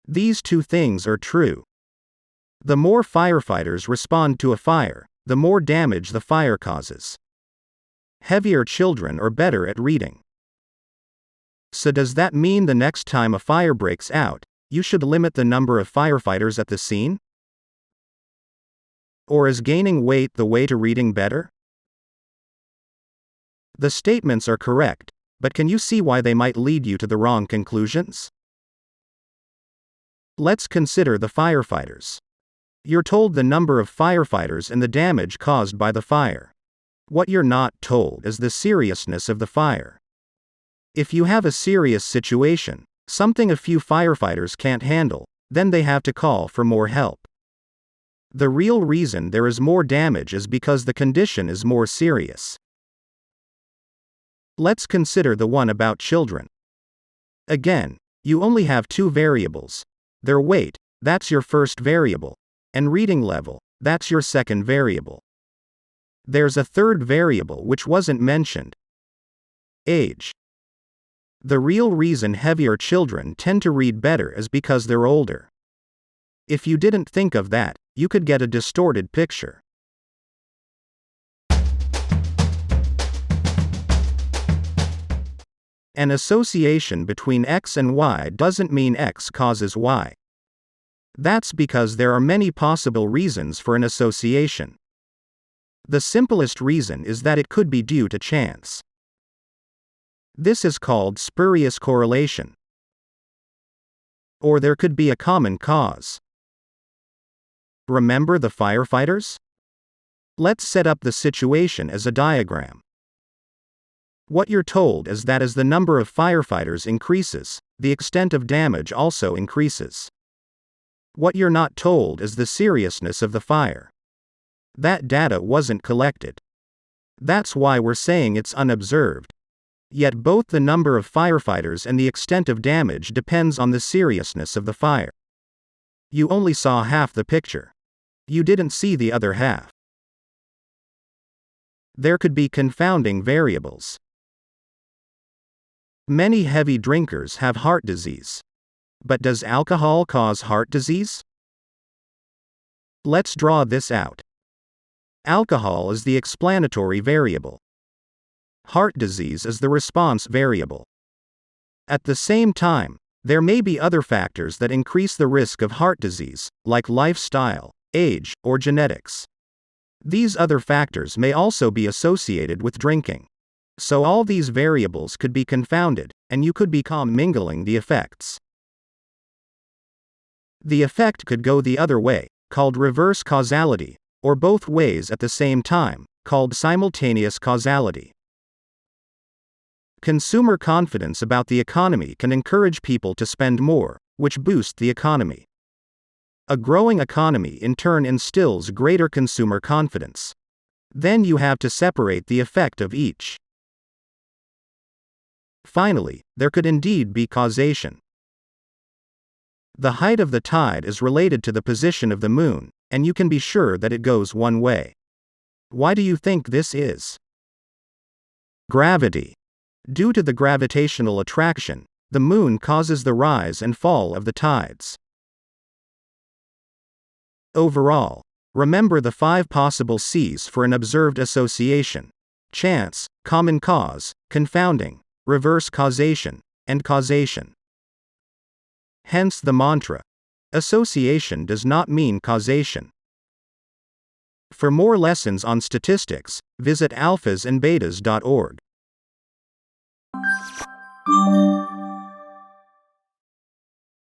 These two things are true. The more firefighters respond to a fire, the more damage the fire causes. Heavier children are better at reading. So does that mean the next time a fire breaks out, you should limit the number of firefighters at the scene? Or is gaining weight the way to reading better? The statements are correct, but can you see why they might lead you to the wrong conclusions? Let's consider the firefighters. You're told the number of firefighters and the damage caused by the fire. What you're not told is the seriousness of the fire. If you have a serious situation, something a few firefighters can't handle, then they have to call for more help. The real reason there is more damage is because the condition is more serious. Let's consider the one about children. Again, you only have two variables. Their weight, that's your first variable, and reading level, that's your second variable. There's a third variable which wasn't mentioned: age. The real reason heavier children tend to read better is because they're older. If you didn't think of that, you could get a distorted picture. An association between X and Y doesn't mean X causes Y. That's because there are many possible reasons for an association. The simplest reason is that it could be due to chance. This is called spurious correlation. Or there could be a common cause. Remember the firefighters? Let's set up the situation as a diagram. What you're told is that as the number of firefighters increases, the extent of damage also increases. What you're not told is the seriousness of the fire. That data wasn't collected. That's why we're saying it's unobserved. Yet both the number of firefighters and the extent of damage depends on the seriousness of the fire. You only saw half the picture. You didn't see the other half. There could be confounding variables. Many heavy drinkers have heart disease. But does alcohol cause heart disease? Let's draw this out. Alcohol is the explanatory variable. Heart disease is the response variable. At the same time, there may be other factors that increase the risk of heart disease, like lifestyle, age, or genetics. These other factors may also be associated with drinking. So all these variables could be confounded, and you could be commingling the effects. The effect could go the other way, called reverse causality, or both ways at the same time, called simultaneous causality. Consumer confidence about the economy can encourage people to spend more, which boosts the economy. A growing economy in turn instills greater consumer confidence. Then you have to separate the effect of each. Finally, there could indeed be causation. The height of the tide is related to the position of the moon, and you can be sure that it goes one way. Why do you think this is? Gravity. Due to the gravitational attraction, the moon causes the rise and fall of the tides. Overall, remember the 5 possible C's for an observed association: chance, common cause, confounding, reverse causation, and causation. Hence the mantra: association does not mean causation. For more lessons on statistics, visit alphas&betas.org.